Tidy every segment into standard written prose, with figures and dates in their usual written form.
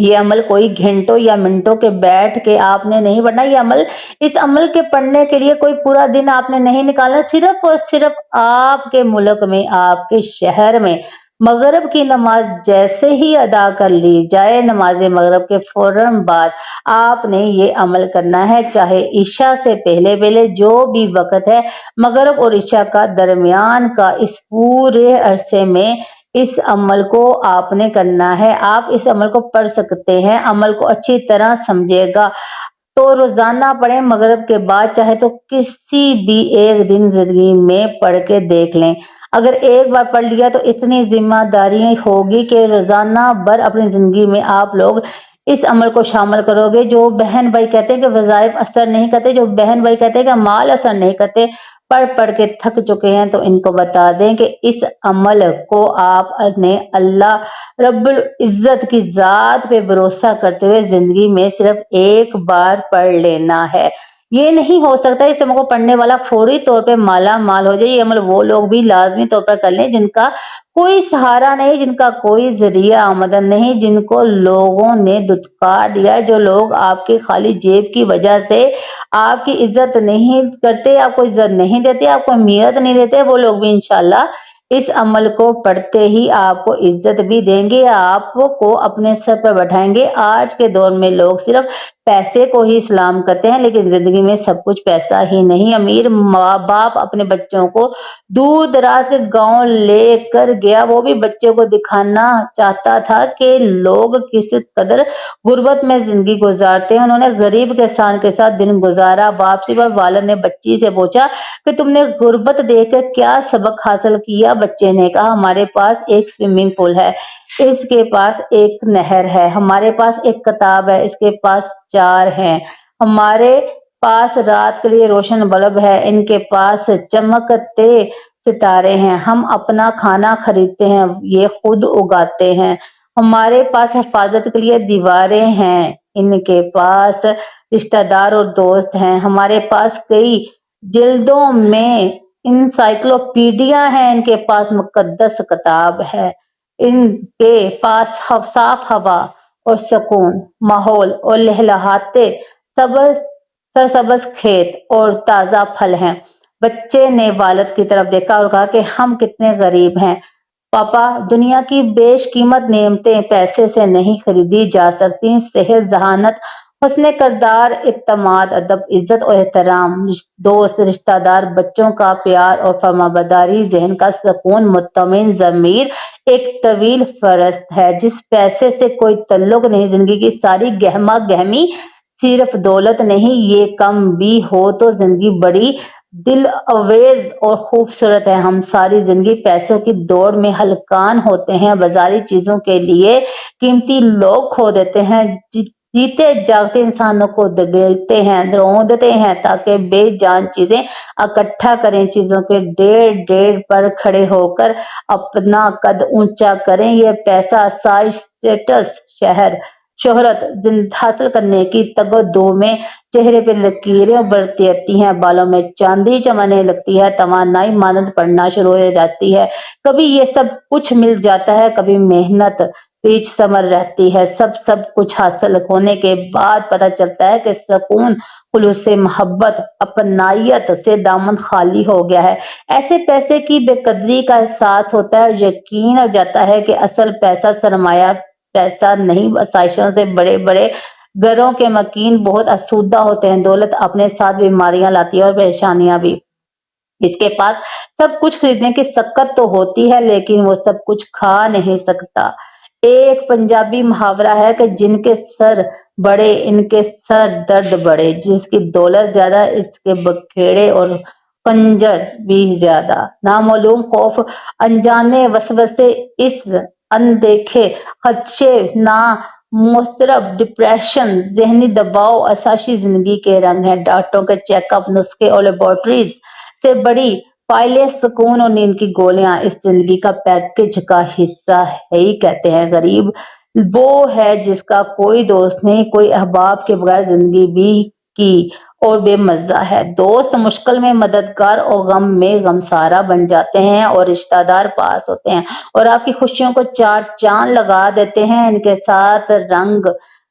یہ عمل کوئی گھنٹوں یا منٹوں کے بیٹھ کے آپ نے نہیں پڑھنا، اس عمل کے پڑھنے کے لیے کوئی پورا دن آپ نے نہیں نکالنا، صرف اور صرف آپ کے ملک میں، آپ کے شہر میں مغرب کی نماز جیسے ہی ادا کر لی جائے، نماز مغرب کے فوراً بعد آپ نے یہ عمل کرنا ہے، چاہے عشاء سے پہلے پہلے جو بھی وقت ہے، مغرب اور عشاء کا درمیان کا اس پورے عرصے میں اس عمل کو آپ نے کرنا ہے۔ آپ اس عمل کو پڑھ سکتے ہیں، عمل کو اچھی طرح سمجھے گا تو روزانہ پڑھیں، مغرب کے بعد چاہے تو کسی بھی ایک دن زندگی میں پڑھ کے دیکھ لیں۔ اگر ایک بار پڑھ لیا تو اتنی ذمہ داری ہوگی کہ روزانہ بھر اپنی زندگی میں آپ لوگ اس عمل کو شامل کرو گے۔ جو بہن بھائی کہتے ہیں کہ وظائف اثر نہیں کرتے، جو بہن بھائی کہتے ہیں کہ مال اثر نہیں کرتے، پڑھ پڑھ کے تھک چکے ہیں، تو ان کو بتا دیں کہ اس عمل کو آپ نے اللہ رب العزت کی ذات پہ بھروسہ کرتے ہوئے زندگی میں صرف ایک بار پڑھ لینا ہے۔ یہ نہیں ہو سکتا اس عمل کو پڑھنے والا فوری طور پہ مالا مال ہو جائے۔ یہ عمل وہ لوگ بھی لازمی طور پر کر لیں جن کا کوئی سہارا نہیں، جن کا کوئی ذریعہ آمدن نہیں، جن کو لوگوں نے دھتکار دیا ہے، جو لوگ آپ کے خالی جیب کی وجہ سے آپ کی عزت نہیں کرتے، آپ کو عزت نہیں دیتے، آپ کو اہمیت نہیں دیتے، وہ لوگ بھی انشاءاللہ اس عمل کو پڑھتے ہی آپ کو عزت بھی دیں گے، آپ کو اپنے سر پر بٹھائیں گے۔ آج کے دور میں لوگ صرف پیسے کو ہی سلام کرتے ہیں، لیکن زندگی میں سب کچھ پیسہ ہی نہیں۔ امیر ماں باپ اپنے بچوں کو دور دراز کے گاؤں لے کر گیا، وہ بھی بچوں کو دکھانا چاہتا تھا کہ لوگ کس قدر غربت میں زندگی گزارتے ہیں۔ انہوں نے غریب کسان کے ساتھ دن گزارا، واپسی پر والد نے بچی سے پوچھا کہ تم نے غربت دیکھ کر کیا سبق حاصل کیا؟ بچے نے کہا ہمارے پاس ایک سوئمنگ پول ہے، اس کے پاس ایک نہر ہے، ہمارے پاس ایک کتاب ہے، اس کے پاس چار ہیں، ہمارے پاس رات کے لیے روشن بلب ہے، ان کے پاس چمکتے ستارے ہیں، ہم اپنا کھانا خریدتے ہیں، یہ خود اگاتے ہیں، ہمارے پاس حفاظت کے لیے دیواریں ہیں، ان کے پاس رشتہ دار اور دوست ہیں، ہمارے پاس کئی جلدوں میں انسائکلوپیڈیا ہے، ان کے پاس مقدس کتاب ہے، ان کے پاس صاف ہوا اور سکون ماحول اور لہلہاتے سرسبز کھیت اور تازہ پھل ہیں۔ بچے نے والد کی طرف دیکھا اور کہا کہ ہم کتنے غریب ہیں پاپا، دنیا کی بیش قیمت نعمتیں پیسے سے نہیں خریدی جا سکتی، صحت، ذہانت، حسن کردار، اعتماد، ادب، عزت اور احترام، دوست، رشتہ دار، بچوں کا پیار اور فرمانبرداری، ذہن کا سکون، مطمئن ضمیر ایک طویل فہرست ہے۔ جس پیسے سے کوئی تعلق نہیں، زندگی کی ساری گہما گہمی صرف دولت نہیں، یہ کم بھی ہو تو زندگی بڑی دل آویز اور خوبصورت ہے۔ ہم ساری زندگی پیسوں کی دوڑ میں ہلکان ہوتے ہیں، بازاری چیزوں کے لیے قیمتی لوگ کھو دیتے ہیں، جیتے جاگتے انسانوں کو دگیلتے ہیں، روندتے ہیں تاکہ بے جان چیزیں اکٹھا کریں، چیزوں کے ڈھیر پر کھڑے ہو کر اپنا قد اونچا کریں۔ یہ پیسہ، آسائش، اسٹیٹس، شہرت حاصل کرنے کی تگ و دو میں چہرے پہ لکیریں ابھرتی رہتی ہیں، بالوں میں چاندی چمکنے لگتی ہے، توانائی مانند پڑنا شروع ہو جاتی ہے۔ کبھی یہ سب کچھ مل جاتا ہے، کبھی محنت پیچ ثمر رہتی ہے۔ سب کچھ حاصل ہونے کے بعد پتہ چلتا ہے کہ سکون، خلوص محبت، اپنائیت سے دامن خالی ہو گیا ہے۔ ایسے پیسے کی بے قدری کا احساس ہوتا ہے اور یقین ہو جاتا ہے کہ اصل پیسہ سرمایہ پیسہ نہیں۔ آسائشوں سے بڑے بڑے گھروں کے مکین بہت آسودہ ہوتے ہیں، دولت اپنے ساتھ بیماریاں لاتی ہے اور پریشانیاں بھی۔ اس کے پاس سب کچھ خریدنے کی سکت تو ہوتی ہے لیکن وہ سب کچھ کھا نہیں سکتا۔ ایک پنجابی محاورہ ہے کہ جن کے سر بڑے ان کے سر درد بڑے، جس کی دولت زیادہ اس کے بکھیڑے اور خنجر بھی زیادہ۔ نامعلوم خوف، انجانے وسوسے، اس اندیکھے خدشے، نامسترب ڈپریشن، ذہنی دباؤ آسائشی زندگی کے رنگ ہیں۔ ڈاکٹروں کے چیک اپ، نسخے اور لیبارٹریز سے بڑی فائلیں، سکون اور نیند کی گولیاں اس زندگی کا پیکج کا حصہ ہے ہی کہتے ہیں۔ غریب وہ ہے جس کا کوئی دوست نہیں، کوئی احباب کے بغیر زندگی بھی کی اور بے مزہ ہے۔ دوست مشکل میں مددگار اور غم میں غمسارا بن جاتے ہیں اور رشتہ دار پاس ہوتے ہیں اور آپ کی خوشیوں کو چار چاند لگا دیتے ہیں۔ ان کے ساتھ رنگ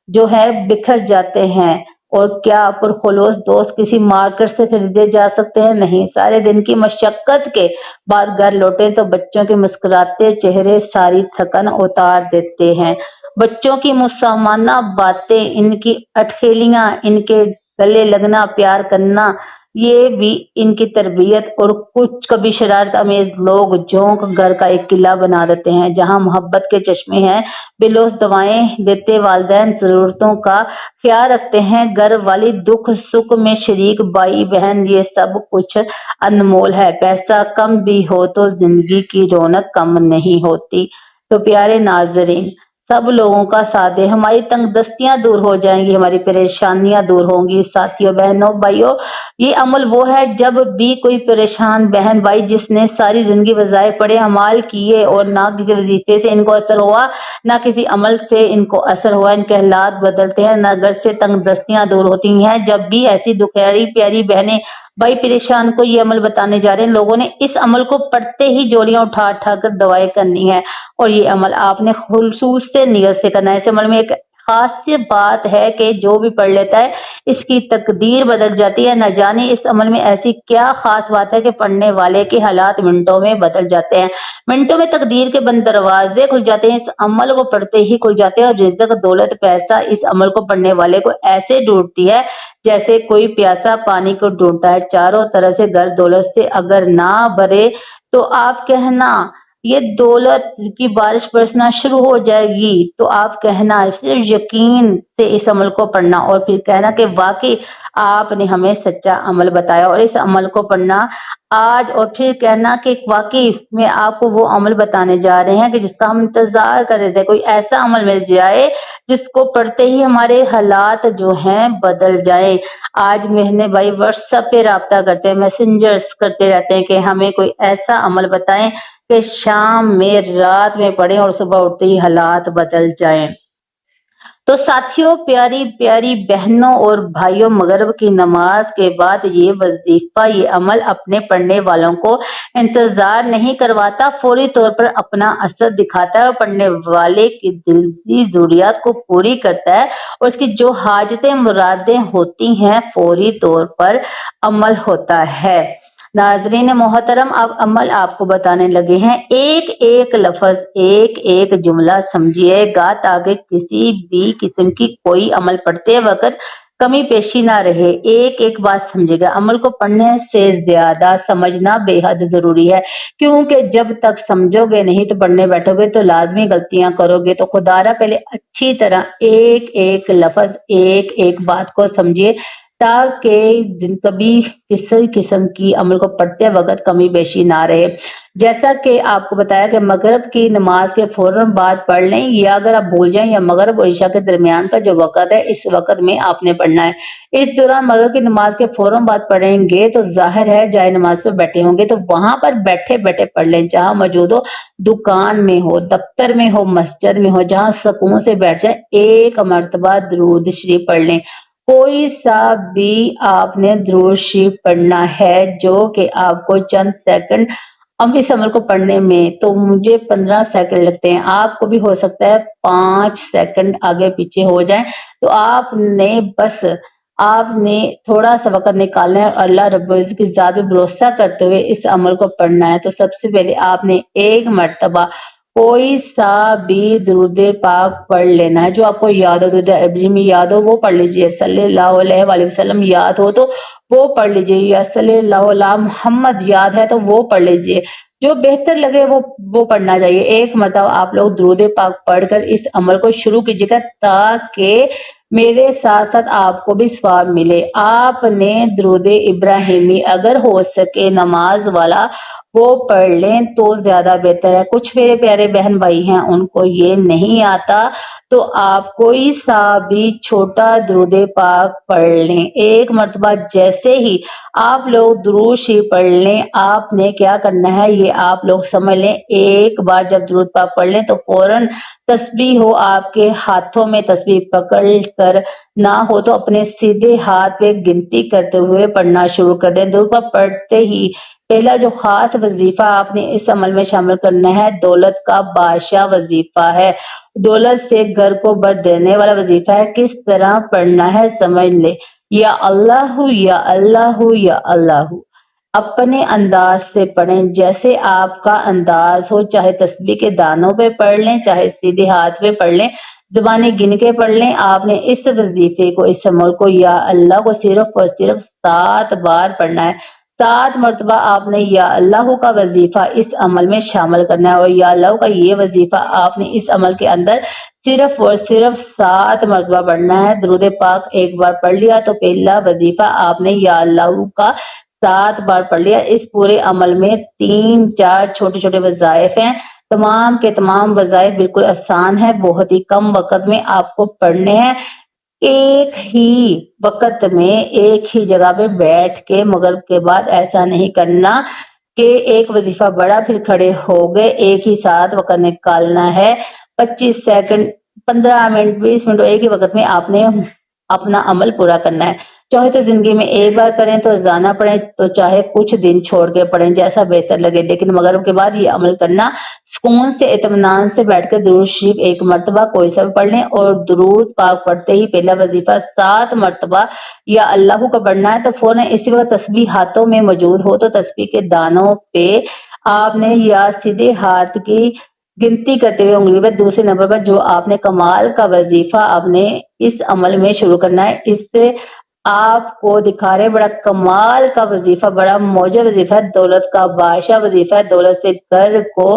جو ہے بکھر جاتے ہیں۔ اور کیا پرخلوص دوست کسی مارکیٹ سے خریدے جا سکتے ہیں؟ نہیں۔ سارے دن کی مشقت کے بعد گھر لوٹے تو بچوں کے مسکراتے چہرے ساری تھکن اتار دیتے ہیں۔ بچوں کی مسامانہ باتیں، ان کی اٹکھیلیاں، ان کے گلے لگنا، پیار کرنا، یہ بھی ان کی تربیت اور کچھ کبھی شرارت امیز لوگ جھونک گھر کا ایک قلعہ بنا دیتے ہیں جہاں محبت کے چشمے ہیں، بے لوث دعائیں دیتے والدین ضرورتوں کا خیال رکھتے ہیں، گھر والی دکھ سکھ میں شریک بھائی بہن، یہ سب کچھ انمول ہے۔ پیسہ کم بھی ہو تو زندگی کی رونق کم نہیں ہوتی۔ تو پیارے ناظرین، سب لوگوں کا ساتھ دیں، ہماری تنگ دستیاں دور ہو جائیں گی، ہماری پریشانیاں دور ہوں گی۔ ساتھیوں، بہنوں، بھائیوں، یہ عمل وہ ہے جب بھی کوئی پریشان بہن بھائی جس نے ساری زندگی وظائف پڑھے اعمال کیے اور نہ کسی وظیفے سے ان کو اثر ہوا، نہ کسی عمل سے ان کو اثر ہوا، ان کے حالات بدلتے ہیں، نہ گھر سے تنگ دستیاں دور ہوتی ہیں۔ جب بھی ایسی دکھیاری پیاری بہنیں بھائی پریشان کو یہ عمل بتانے جا رہے ہیں، لوگوں نے اس عمل کو پڑھتے ہی جوڑیاں اٹھا اٹھا کر دعائیں کرنی ہے اور یہ عمل آپ نے خلوص سے نیت سے کرنا ہے۔ اس عمل میں ایک خاص بات ہے کہ جو بھی پڑھ لیتا ہے اس کی تقدیر بدل جاتی ہے۔ نہ جانے اس عمل میں ایسی کیا خاص بات ہے کہ پڑھنے والے کے حالات منٹوں میں بدل جاتے ہیں، منٹوں میں تقدیر کے بند دروازے کھل جاتے ہیں، اس عمل کو پڑھتے ہی کھل جاتے ہیں اور رزق، دولت، پیسہ اس عمل کو پڑھنے والے کو ایسے ڈھونڈتی ہے جیسے کوئی پیاسا پانی کو ڈھونڈتا ہے۔ چاروں طرف سے گھر دولت سے اگر نہ بھرے تو آپ کہنا یہ دولت کی بارش برسنا شروع ہو جائے گی، تو آپ کہنا صرف یقین سے اس عمل کو پڑھنا اور پھر کہنا کہ واقعی آپ نے ہمیں سچا عمل بتایا اور اس عمل کو پڑھنا آج، اور پھر کہنا کہ واقعی میں آپ کو وہ عمل بتانے جا رہے ہیں کہ جس کا ہم انتظار کر رہے تھے، کوئی ایسا عمل مل جائے جس کو پڑھتے ہی ہمارے حالات جو ہیں بدل جائیں۔ آج مہنے بھائی واٹس ایپ پہ رابطہ کرتے ہیں، میسنجرز کرتے رہتے ہیں کہ ہمیں کوئی ایسا عمل بتائیں کہ شام میں رات میں پڑھیں اور صبح اٹھتے ہی حالات بدل جائیں۔ تو ساتھیوں، پیاری پیاری بہنوں اور بھائیوں، مغرب کی نماز کے بعد یہ وظیفہ، یہ عمل اپنے پڑھنے والوں کو انتظار نہیں کرواتا، فوری طور پر اپنا اثر دکھاتا ہے اور پڑھنے والے کی دلی ضروریات کو پوری کرتا ہے اور اس کی جو حاجتیں مرادیں ہوتی ہیں فوری طور پر عمل ہوتا ہے۔ ناظرین محترم، اب عمل آپ کو بتانے لگے ہیں، ایک ایک لفظ، ایک ایک جملہ سمجھیے گا تاکہ کسی بھی قسم کی کوئی عمل پڑھتے وقت کمی پیشی نہ رہے۔ ایک ایک بات سمجھے گا، عمل کو پڑھنے سے زیادہ سمجھنا بے حد ضروری ہے، کیونکہ جب تک سمجھو گے نہیں تو پڑھنے بیٹھو گے تو لازمی غلطیاں کرو گے۔ تو خدا را پہلے اچھی طرح ایک ایک لفظ، ایک ایک بات کو سمجھیے تاکہ کبھی کسی قسم کی عمل کو پڑھتے وقت کمی بیشی نہ رہے۔ جیسا کہ آپ کو بتایا کہ مغرب کی نماز کے فوراً بعد پڑھ لیں، یا اگر آپ بھول جائیں یا مغرب اور عشاء کے درمیان کا جو وقت ہے اس وقت میں آپ نے پڑھنا ہے۔ اس دوران مغرب کی نماز کے فوراً بعد پڑھیں گے تو ظاہر ہے جائے نماز پہ بیٹھے ہوں گے تو وہاں پر بیٹھے بیٹھے پڑھ لیں، جہاں موجود ہو، دکان میں ہو، دفتر میں ہو، مسجد میں ہو، جہاں سکون سے بیٹھ جائیں، ایک مرتبہ درود شریف پڑھ لیں۔ کوئی سا بھی آپ نے درود شریف پڑھنا ہے جو کہ آپ کو چند سیکنڈ، اب اس عمل کو پڑھنے میں تو مجھے 15 سیکنڈ لگتے ہیں، آپ کو بھی ہو سکتا ہے 5 سیکنڈ آگے پیچھے ہو جائیں، تو آپ نے تھوڑا سا وقت نکالنا ہے اور اللہ رب العزت کی ذات پہ بھروسہ کرتے ہوئے اس عمل کو پڑھنا ہے۔ تو سب سے پہلے آپ نے ایک مرتبہ کوئی سا بھی درود پاک پڑھ لینا ہے جو آپ کو یاد ہو، درود ابراہیم یاد ہو وہ پڑھ لیجئے، صلی اللہ علیہ وآلہ وسلم یاد ہو تو وہ پڑھ لیجئے، یا صلی اللہ علیہ محمد یاد ہے تو وہ پڑھ لیجئے، جو بہتر لگے وہ پڑھنا چاہیے۔ ایک مرتبہ آپ لوگ درود پاک پڑھ کر اس عمل کو شروع کیجیے گا تاکہ میرے ساتھ ساتھ آپ کو بھی ثواب ملے۔ آپ نے درود ابراہیمی اگر ہو سکے نماز والا وہ پڑھ لیں تو زیادہ بہتر ہے۔ کچھ میرے پیارے بہن بھائی ہیں ان کو یہ نہیں آتا تو آپ کوئی سا بھی چھوٹا درود پاک پڑھ لیں۔ ایک مرتبہ جیسے ہی آپ لوگ درود شریف پڑھ لیں، آپ نے کیا کرنا ہے یہ آپ لوگ سمجھ لیں۔ ایک بار جب درود پاک پڑھ لیں تو فوراً تسبیح ہو آپ کے ہاتھوں میں، تسبیح پکڑ کر نہ ہو تو اپنے سیدھے ہاتھ پہ گنتی کرتے ہوئے پڑھنا شروع کر دیں۔ درود پاک پڑھتے ہی پہلا جو خاص وظیفہ آپ نے اس عمل میں شامل کرنا ہے دولت کا بادشاہ وظیفہ ہے۔ دولت سے گھر کو بھر دینے والا وظیفہ ہے۔ کس طرح پڑھنا ہے سمجھ لے۔ یا اللہ یا اللہ یا اللہ، اپنے انداز سے پڑھیں جیسے آپ کا انداز ہو، چاہے تسبیح کے دانوں پہ پڑھ لیں چاہے سیدھے ہاتھ پہ پڑھ لیں، زبانیں گن کے پڑھ لیں۔ آپ نے اس وظیفے کو، اس عمل کو، یا اللہ کو صرف اور صرف 7 بار پڑھنا ہے۔ 7 مرتبہ آپ نے یا اللہ کا وظیفہ اس عمل میں شامل کرنا ہے، اور یا اللہ کا یہ وظیفہ آپ نے اس عمل کے اندر صرف اور صرف 7 مرتبہ پڑھنا ہے۔ درود پاک ایک بار پڑھ لیا تو پہلا وظیفہ آپ نے یا اللہ کا 7 بار پڑھ لیا۔ اس پورے عمل میں 3-4 چھوٹے چھوٹے وظائف ہیں۔ تمام کے تمام وظائف بالکل آسان ہے، بہت ہی کم وقت میں آپ کو پڑھنے ہیں۔ ایک ہی وقت میں ایک ہی جگہ پہ بیٹھ کے مغرب کے بعد ایسا نہیں کرنا کہ ایک وظیفہ بڑا پھر کھڑے ہو گئے، ایک ہی ساتھ وقت نکالنا ہے۔ 25 سیکنڈ، 15 منٹ، 20 منٹ ایک ہی وقت میں آپ نے اپنا عمل پورا کرنا ہے۔ چاہے تو زندگی میں ایک بار کریں تو روزانہ پڑھیں، تو چاہے کچھ دن چھوڑ کے پڑھیں، جیسا بہتر لگے، لیکن مغرب کے بعد یہ عمل کرنا سکون سے، اطمینان سے بیٹھ کر درود شریف ایک مرتبہ کوئی سا بھی پڑھ لیں، اور درود پاک پڑھتے ہی پہلا وظیفہ 7 مرتبہ یا اللہ کا پڑھنا ہے تو فوراً اسی وقت تسبیح ہاتھوں میں موجود ہو تو تسبیح کے دانوں پہ آپ نے یا سیدھے ہاتھ کی گنتی کرتے ہوئے انگلی پہ دوسرے نمبر پر جو آپ نے کمال کا وظیفہ آپ نے اس عمل میں شروع کرنا ہے، اس سے آپ کو دکھا رہے بڑا کمال کا وظیفہ، بڑا موجہ وظیفہ ہے، دولت کا بادشاہ وظیفہ ہے، دولت سے گھر کو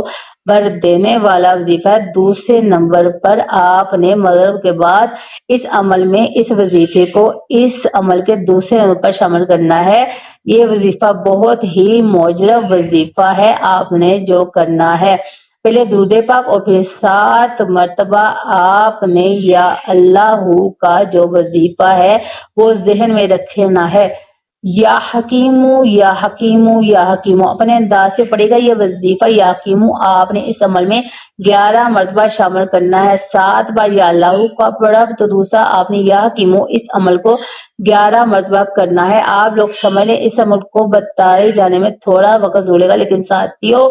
بھر دینے والا وظیفہ ہے۔ دوسرے نمبر پر آپ نے مغرب کے بعد اس عمل میں اس وظیفے کو اس عمل کے دوسرے نمبر پر شامل کرنا ہے۔ یہ وظیفہ بہت ہی موجرب وظیفہ ہے۔ آپ نے جو کرنا ہے پہلے درود پاک اور پھر 7 مرتبہ آپ نے یا اللہ کا جو وظیفہ ہے وہ ذہن میں رکھنا ہے۔ یا حکیمو یا حکیمو یا حکیمو، اپنے انداز سے پڑھے گا یہ وظیفہ یا حکیمو آپ نے اس عمل میں 11 مرتبہ شامل کرنا ہے۔ 7 بار یا اللہ کا پڑھا تو دوسرا آپ نے یا حکیمو اس عمل کو 11 مرتبہ کرنا ہے۔ آپ لوگ سمجھ لیں اس عمل کو بتائے جانے میں تھوڑا وقت ضرور لگے گا، لیکن ساتھیوں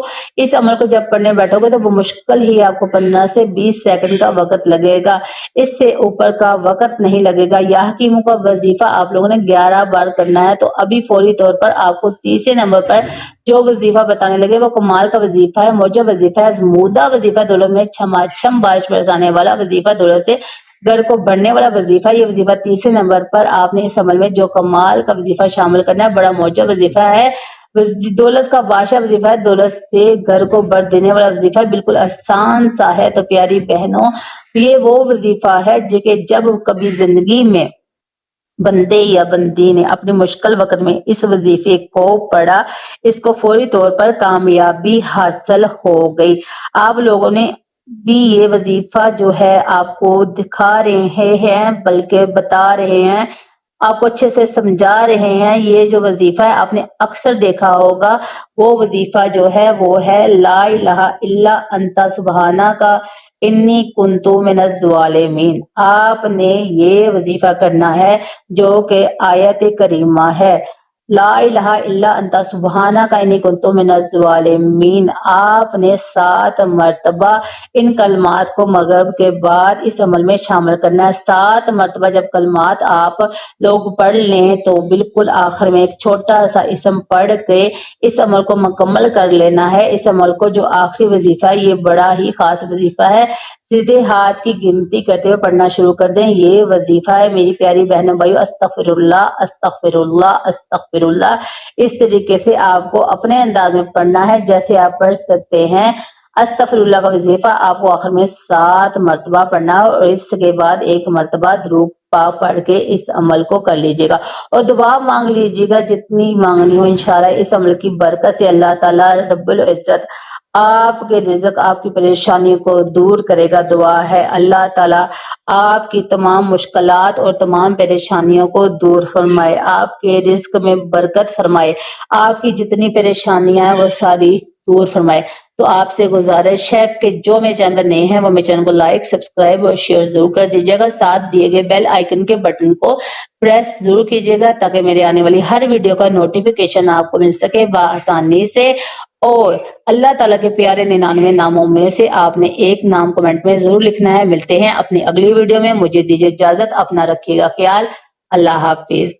اس عمل کو جب پڑھنے بیٹھو گے تو وہ مشکل ہی آپ کو 15 سے 20 سیکنڈ کا وقت لگے گا، اس سے اوپر کا وقت نہیں لگے گا۔ یا حکیموں کا وظیفہ آپ لوگوں نے 11 بار کرنا ہے، تو ابھی فوری طور پر آپ کو تیسرے نمبر پر جو وظیفہ بتانے لگے وہ کمال کا وظیفہ ہے، موجہ وظیفہ ہے، ازمودہ وظیفہ، دولت میں چھماچھم بارش برسانے والا وظیفہ، دولت سے گھر کو بھرنے والا وظیفہ۔ یہ وظیفہ تیسرے نمبر پر آپ نے اس عمل میں جو کمال کا وظیفہ شامل کرنا ہے، بڑا موجہ وظیفہ ہے، دولت کا بادشاہ وظیفہ ہے، دولت سے گھر کو بھر دینے والا وظیفہ ہے، بالکل آسان سا ہے۔ تو پیاری بہنوں یہ وہ وظیفہ ہے کہ جب کبھی زندگی میں بندے یا بندی نے اپنے مشکل وقت میں اس وظیفے کو پڑھا، اس کو فوری طور پر کامیابی حاصل ہو گئی۔ آپ لوگوں نے بھی یہ وظیفہ جو ہے آپ کو دکھا رہے ہیں بلکہ بتا رہے ہیں، آپ کو اچھے سے سمجھا رہے ہیں۔ یہ جو وظیفہ ہے آپ نے اکثر دیکھا ہوگا، وہ وظیفہ جو ہے وہ ہے لا الہ الا انت سبحانک انی کنت من الظالمین۔ آپ نے یہ وظیفہ کرنا ہے جو کہ آیت کریمہ ہے، لا الہ الا انت سبحانک انی کنت من الظالمین۔ آپ نے 7 مرتبہ ان کلمات کو مغرب کے بعد اس عمل میں شامل کرنا ہے۔ 7 مرتبہ جب کلمات آپ لوگ پڑھ لیں تو بالکل آخر میں ایک چھوٹا سا اسم پڑھ کے اس عمل کو مکمل کر لینا ہے۔ اس عمل کو جو آخری وظیفہ ہے یہ بڑا ہی خاص وظیفہ ہے، سیدھے ہاتھ کی گنتی کرتے ہوئے پڑھنا شروع کر دیں۔ یہ وظیفہ ہے میری پیاری بہنوں بھائیو، استغفر اللہ استغفر اللہ استغفر اللہ۔ اس طریقے سے آپ کو اپنے انداز میں پڑھنا ہے جیسے آپ پڑھ سکتے ہیں۔ استغفراللہ کا وظیفہ آپ کو آخر میں 7 مرتبہ پڑھنا ہے اور اس کے بعد 1 مرتبہ درود پاک پڑھ کے اس عمل کو کر لیجئے گا اور دعا مانگ لیجئے گا جتنی مانگنی ہو انشاءاللہ اس عمل کی برکت سے اللہ تعالی رب العزت آپ کے رزق آپ کی پریشانی کو دور کرے گا۔ دعا ہے اللہ تعالی آپ کی تمام مشکلات اور تمام پریشانیوں کو دور فرمائے، آپ کے رزق میں برکت فرمائے، آپ کی جتنی پریشانیاں ہیں وہ ساری دور فرمائے۔ تو آپ سے گزارش ہے کہ جو میرے چینل پر نئے ہیں وہ میرے چینل کو لائک سبسکرائب اور شیئر ضرور کر دیجیے گا، ساتھ دیے گئے بیل آئیکن کے بٹن کو پریس ضرور کیجیے گا تاکہ میرے آنے والی ہر ویڈیو کا نوٹیفیکیشن آپ کو مل سکے بآسانی سے۔ اور اللہ تعالیٰ کے پیارے 99 ناموں میں سے آپ نے ایک نام کمنٹ میں ضرور لکھنا ہے۔ ملتے ہیں اپنی اگلی ویڈیو میں، مجھے دیجیے اجازت، اپنا رکھیے گا خیال، اللہ حافظ۔